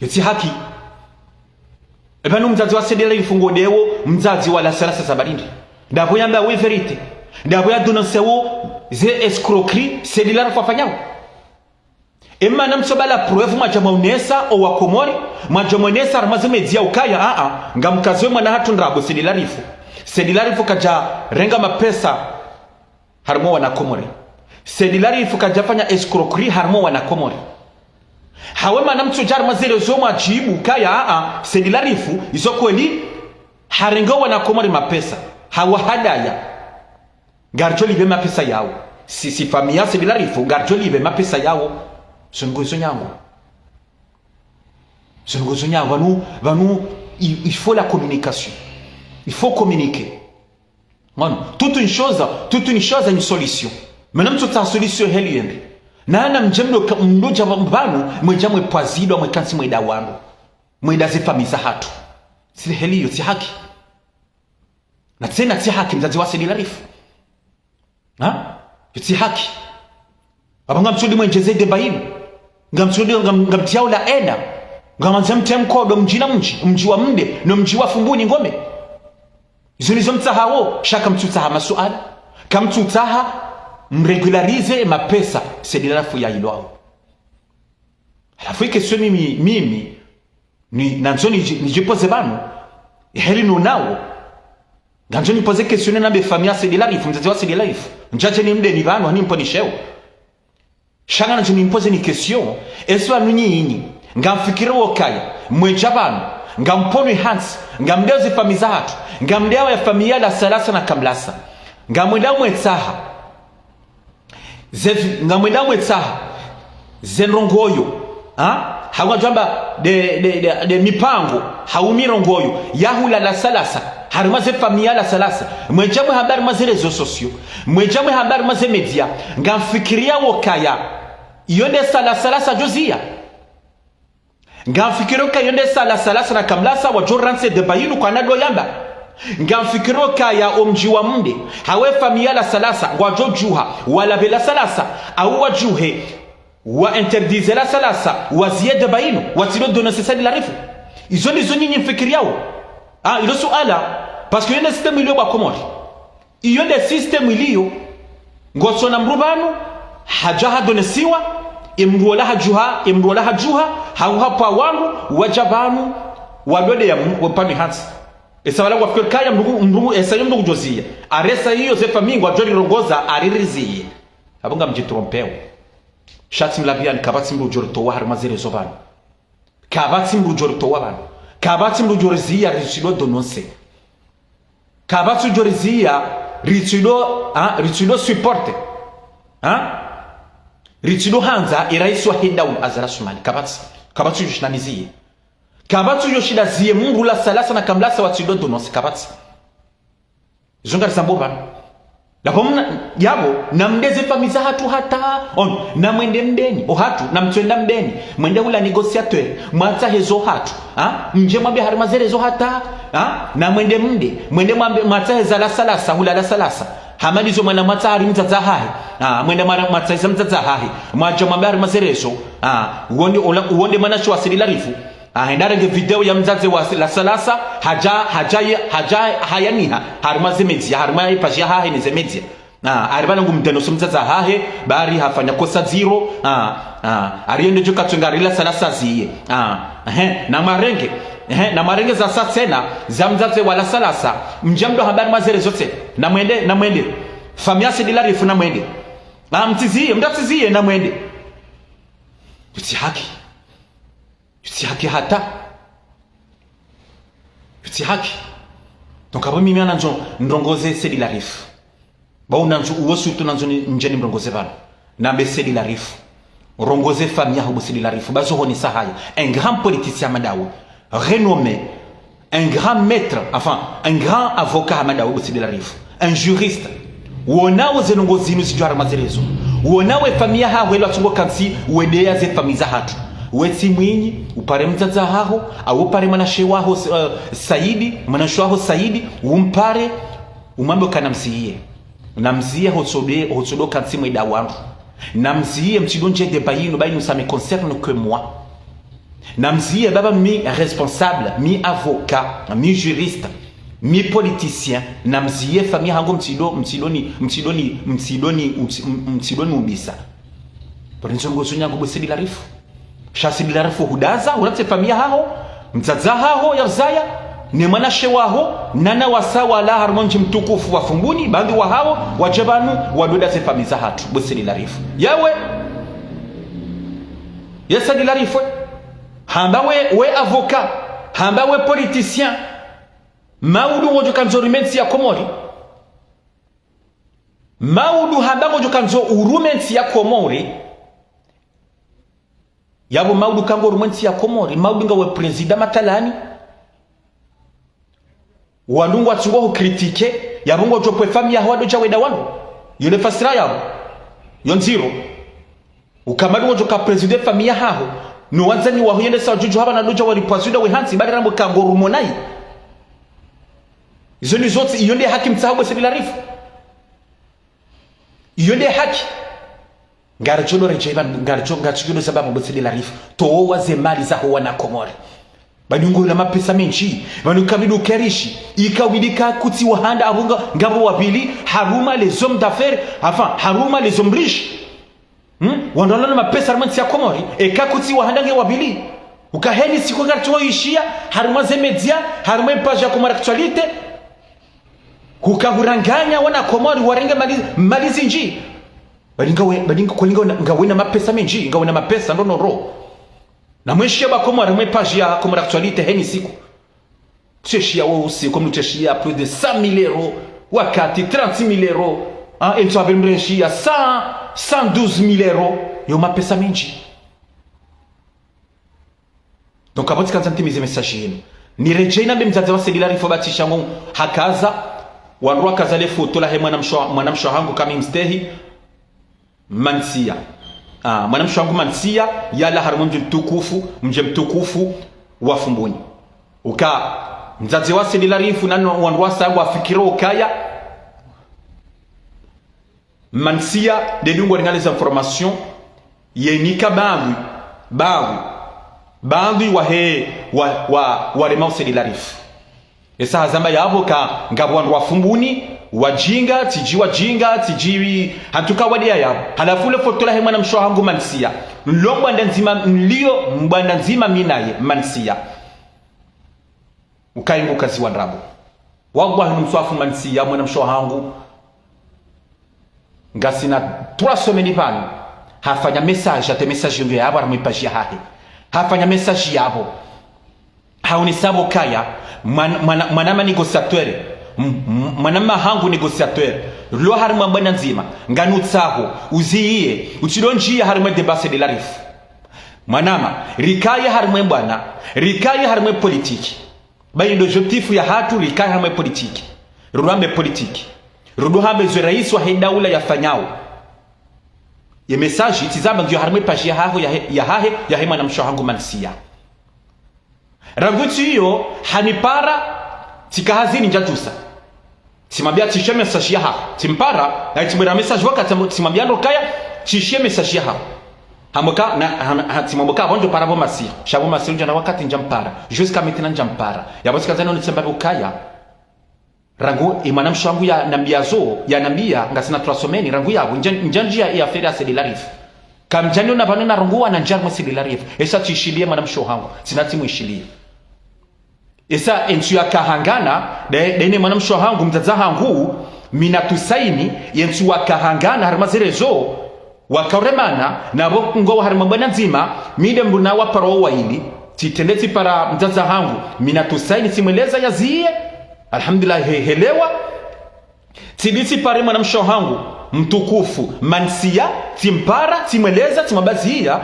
yeti haki ebanu mzazi wa Sedi Larifu ngodewo mzazi wala salasa sabarindi ndabo yamba we verite ndabo ya dononsewo ze escroquerie Sedi Larifu afanyao emana msobala preuve majamonesa o wakomori majamonesa armaze media ukaya ngamkazwe mwana hatu ndrabo Sedi Larifu kaja renga mapesa harmo wana komori Sedi Larifu kaja fanya escroquerie harmo wana komori hawema na mtujar mazile zoma jibu kaya Sedi Larifu isokweli harenga wana komori mapesa hawa hadaya garjoli be mapesa yao si famia Sedi Larifu garjoli be mapesa yao songozo nyango vanu il faut la communication. Il faut communiquer. Toute une chose a une solution. Maintenant toute la solution heliende. Na ana mdoja mbanu mwe pazidwa mwe kansi mwe dawano. Mwe daze famisa hatu. Si helio si haki. Na tena si haki mzazi wa Sedi Larifu. Si haki. Abanga msudi mwe njeze de bayinu. Ngamsudi ngamtiao la ena. Ngamanzamtia mkodo mji wa mde no mji wa fumbuni ngome. Izunizo mtahawo shaka mtutaha masuala kamtutaha mregularize mapesa Sedi Larifu ya ilwao. Alafu ikeswe mimi ni nanzoni nijipoze banu heli nonao ganjoni poze keswe na be famia Sedi Larifu mzazi wa Sedi Larifu njaje ni mde ni banu hani mponisheo shanga nanjoni impoze ni question eswa nunyinyi ngamfikira wokaya mwenjabanu ngamponwe hansi ngamdeo zifamiza hatu ngamdeo ya familia la salasa na kamlasa ngamwendao mwetsaha zenrongoyo hawa jamba de mipango haumirongoyo yahula la salasa harimaze familia la salasa mwenjamwe habari maze rezo sosio mwenjamwe habari maze media ngamfikiria wokaya yonde salasa jozia ngamfikiro ka yonde salasa na kamlasa wa joranse de bayinu kwa nado yamba ngamfikiro ka ya omji wa mde hawe familia la salasa wa jojuha wala bela salasa au wajuhe wa interdize la salasa wa ziyade bayinu wa tilo donose Sedi Larifu izo nizo nyinyi mfikiriao ilo suala parce que yonde system iliyo bakomori yonde system iliyo ngosona mrubanu hajaha donesiwa imruola hajuha hauhapa wangu wajabanu wadode ya mpami hansi esawala kwa fikir kaya mrugu esayo mrugu jozia aresa hiyo zefa mingu wajori rongoza aririziye abunga mjitrompeo shati mlabiani kabati mrugu jori towa harimazire zobanu kabati mrugu jori towa banu kabati mrugu jori ziya ritulo dononse kabati jori ziya ritulo supporte ritulo hanza iraisi wa hindaun azara sumali kabati yoshinaniziye kabati yoshinaziye mungu la salasa na kamlasa wa tilo dononse kabati zonga risamboba la pomna yabo na mdeze famiza hatu hata na mwende mbeni hatu na mtwenda mbeni mwende ula negociateur mwata hezo hatu mje mwambe harimazere zo hata na mwende mwambe mwata heza la salasa hula la salasa hamalizo mwana mwata hari mtaza hahi mwende mwata heza mtaza hahi mwaja mwambe harimazere zo uonde mwanacho wa Sedi Larifu hendarenge video ya mzazi wa la salasa hayaniha harimaze media harimaye pajia hahe ni media aribana ngumdeno somzaza hahe bari hafanya kosa zero ariende joka tungarila salasa ziye na marenge za sasa tena za mzazi wa la salasa mjamdo habari mazere zote na mwende famia Sedi Larifu na mwende mtiziye na mwende yuti haki hata yuti haki donc abo mimi ananzo ndongoze Sedi Larifu ba unanzo uwosu tunanzo njeni mrongoze bana nambe Sedi Larifu rongoze famille ho bosili la rifu bazo honi sahaya un grand politicien Madawi renommé, un grand maître, enfin un grand avocat Madawi bosili la rifu, un juriste wonao zenongo zinu sijwara mazerezo wonawe familia haho elo atungo kansi wedea ze famiza hatu weti mwinyi upare mzaza haho au upare manashe waho Saidi manashe waho Saidi umpare umambo kana msiye namziye hotsodo kansi mweda wangu namziye mtidonje de bayino bayino ça me concerne que moi namziye baba mi responsable mi avocat mi juriste mi politicien namziye famille hango mtidoni ubisa prinzo ngozunya ngo bosidi la rifu shasidi la rifu hudaza urate famille hao mzaza hao yazaya ni mwanashe waho nana wasawa la harmonji mtukufu wa fumbuni bandi wa hao wajabanu wadoda ze famille za hatu bosidi la rifu yawe yasadi la rifu hamba we avocat hamba we politicien maudu ngojo kanzo rumensi ya Komori maudu hamba ngojo kanzo urumensi ya Komori yabo maudu kango urumensi ya Komori maudu ngawe president matalani wandungu atungo ho kritike yabo ngojo pe famille hawado chaweda wanu yule fasira yabo yonziro ukamadu ngojo ka president famille haho no wanzani wa huyende sa juju haba na doja wali pasuda we hansi bali rambo kango rumonai izo ni zote iyo ndiye haki mtsaho bosili la rifu iyo ndiye haki ngarichono rejeba ngarichono sababu bosili la rifu to waze mali za ho wana Komori badungu na mapesa menshi banukabidu kerishi ikawidika kuti wahanda abunga ngabo wabili haruma les hommes d'affaires enfin haruma les hommes riches wandolana mapesa armanti ya Komori ekakuti wahanda nge wabili ukaheni siku ngarichono ishia haruma ze media haruma page ya Komori actualité kukahuranganya wana Komori warenge malizi nji badinga kulinga ngawena mapesa menji ngawena mapesa ndono ro na mweshia ba Komori mwe page ya Komori actualité heni siku tshia wo usi comme tshia plus de 100,000 euros wakati 30,000 euros ento avemreshia 112,000 euros yo mapesa menji donc aboti kanzantimize message yenu ni rejeina bemzaza wasedi la rifo batisha ngo hakaza wanrua kazale foto la he mwanamsho hangu kama mstehi Mansia mwanamsho hangu Mansia yala harimo mje mtukufu wa fumbuni uka mzazi wase la rifu nano wanrua sagu afikiro kaya Mansia de lungo les informations yenika bangu wa remao se la rifu esa hazamba yabo ka ngabwandu wafumbuni wajinga tijiwi hantuka wadia yabo halafu le foto la he mwana msho hangu Mansia lomba ndanzima mlio mbanda nzima minaye Mansia ukaingu kazi wa ndrabo wagwa hinu mswafu Mansia mwana msho hangu ngasina 3 semaines pano hafanya message ate message ndio yabo aramipashia hahe hafanya message yabo hauni sabo kaya manama négociateur manama hangu négociateur lo harima mbana nzima nganutsaho uziye utidonjia harima debase de la rifu manama rikaya harima mbana rikaya harima politique bayi objectif ya hatu rikaya harima politique rurambe politique ruduhambe zo rais wa daula yafanyao ye message itizama ndio harima page ya hema na mshahangu Mansia ranguti hiyo hanipara tikahazini njajusa simabia tishie message ya hapo timpara na timwera message wakati simabia ndokaya tishie message ya hapo hamoka na hatimboka bonjo para bo Masir shabo Masir njana wakati njampara jusqu'à maintenant njampara yabosika zano nitsemba ukaya rangu imana mshangu ya nambiazo ya nambia ngasina trasomeni rangu yabo njanjia ya affaire ya la rifu kamjani na bana na rangu wana njarmo la rifu esa tishilie mana mshohangu sinati muishilie esa entu ya kahangana dene mwana mshohangu mzaza hangu minatusaini yentu wa kahangana harimazerezo wakaremana nabo ngo harima bana nzima mide mbuna wa paro waili titendeti para mzaza hangu minatusaini simweleza yazie alhamdulillah helewa tidisi pare mwana mshohangu mtukufu mansia timpara timweleza timwabazia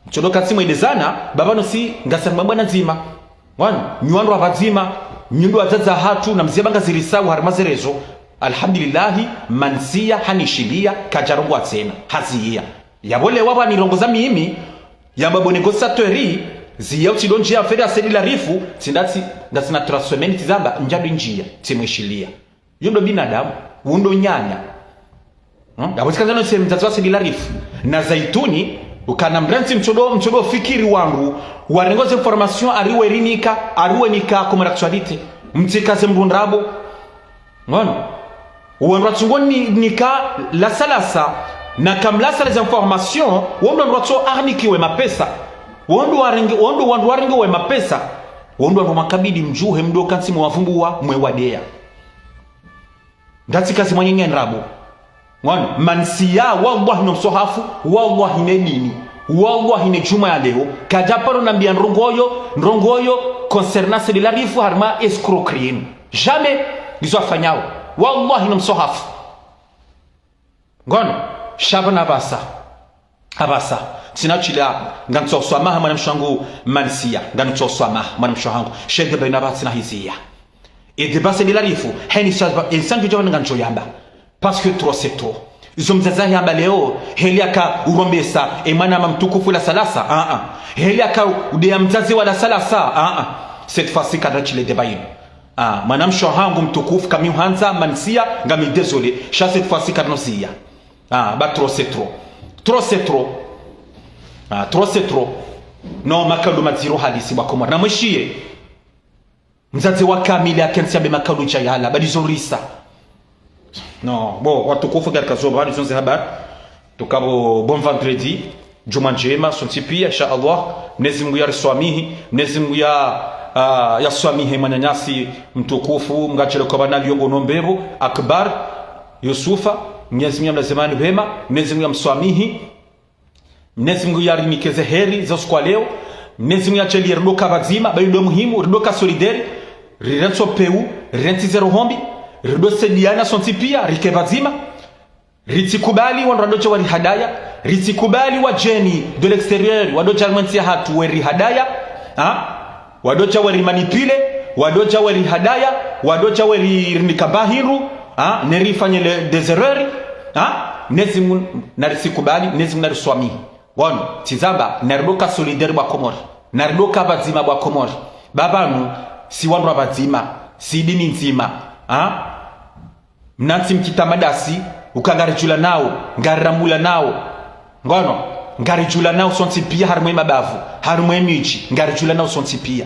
mchodoka timwelezana babano si ngasema bwana nzima wana nyuando abazima nyundo azaza hatu na mzibanga zirisawu harimazerezo alhamdulillah mansia hanishilia kajarongo atsena hazia yabole waba nirongoza mimi yamba negociatori ziya utidonje ya feda sedila rifu tindati ngasina transformeni tizamba njado njia timwishilia yondo binadamu undo nyanya yabozikaza no semzazo sedila rifu na zaituni ukana mranti mchodo fikiri wangu warengoze information ariwe rinika ariwe nika comme actualité mtika sembundrabo ngono uwanratungoni nika la salasa na kamlasa les informations wondo ndwato arnikiwe mapesa wondo waringi we mapesa wondo ndo makabidi mjuhe mdo kansi mwavumbua mwewadea ndati kasi mwenye ndrabo ngono mansia wallahi no sohafu wallahi ne dini wallahi ne juma ya leo kajaparo nambia ndrongoyo concernant de la rifu harma escroquerie jamais ils ont fanyao wallahi no sohafu ngono shabana abasa sinachila ngantsoswama mwana mshangu mansia ngantsoswama mwana mshangu shege baina batina hizia et débasser de la rifu heni shaba insan jo ngancho yamba parce que trop c'est trop izomzaza yamba leo heliaka urombesa emana mtukufu la salasa heliaka udia mzazi wala salasa cette fois-ci kadachile debayin mwana mshangu mtukufu kami hanza mansia ngami désolé cha cette fois-ci kadnosia ba trop c'est trop trop c'est trop no makalo maziro halisi bakoma na mwishie mzazi wa kamili akensi abe makalo chayala badizorisa no bo watukufu katika zoba hadi zonze habari tukabo bon vendredi juma njema sontipia inshallah Mwenyezi Mungu yariswamihi Mwenyezi Mungu ya swamihi manyanyasi mtukufu mgachele kwa bana liongo nombebo akbar Yusufa Mwenyezi Mungu mnazemani vema Mwenyezi Mungu mswamihi Mwenyezi Mungu yarimikeze heri za siku leo Mwenyezi Mungu acheli ridoka bazima bayo muhimu ridoka solidaire rirenso peu renti zero hombi ridose diana sontipia rike bazima ritikubali wandocha wari hadaya ritikubali wajeni de l'extérieur wadocha mwenzi hatu wari hadaya wadocha wari manipule wadocha wari hadaya wadocha wari nikabahiru nerifanye des erreurs Mwenyezi Mungu narisikubali Mwenyezi Mungu nariswami ngono tizamba naridoka solidaire bwa Komori naridoka bazima bwa Komori babanu si wandu abazima si dini nzima mnansi mkitamadasi ukangarijula nao ngaramula nao ngono ngarijula nao sontipia harumwe mabavu harumwe michi ngarijula nao sontipia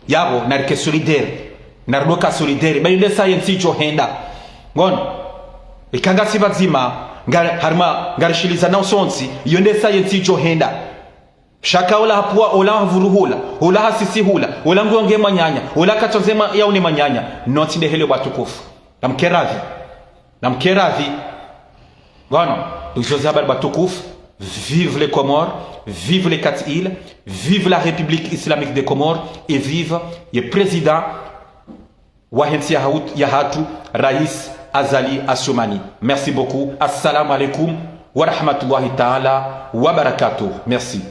yabo narike solidaire naridoka solidaire bayinde science icho henda ngono ikanga sibazima harma ngarishiliza nao sonsi yonde science icho henda shaka ola hapua ola vuruhula ola hasisi hula ola ngonge manyanya ola katonzema yaune manyanya noti de hele batukufu namkeravi bueno José Habari batukufu vive les Comores vive les 4 îles vive la République islamique des Comores et vive le président Wahensi Yahatu Rais Azali Assoumani. Merci beaucoup. Assalamu alaikum wa rahmatullahi ta'ala wa barakatuh. Merci.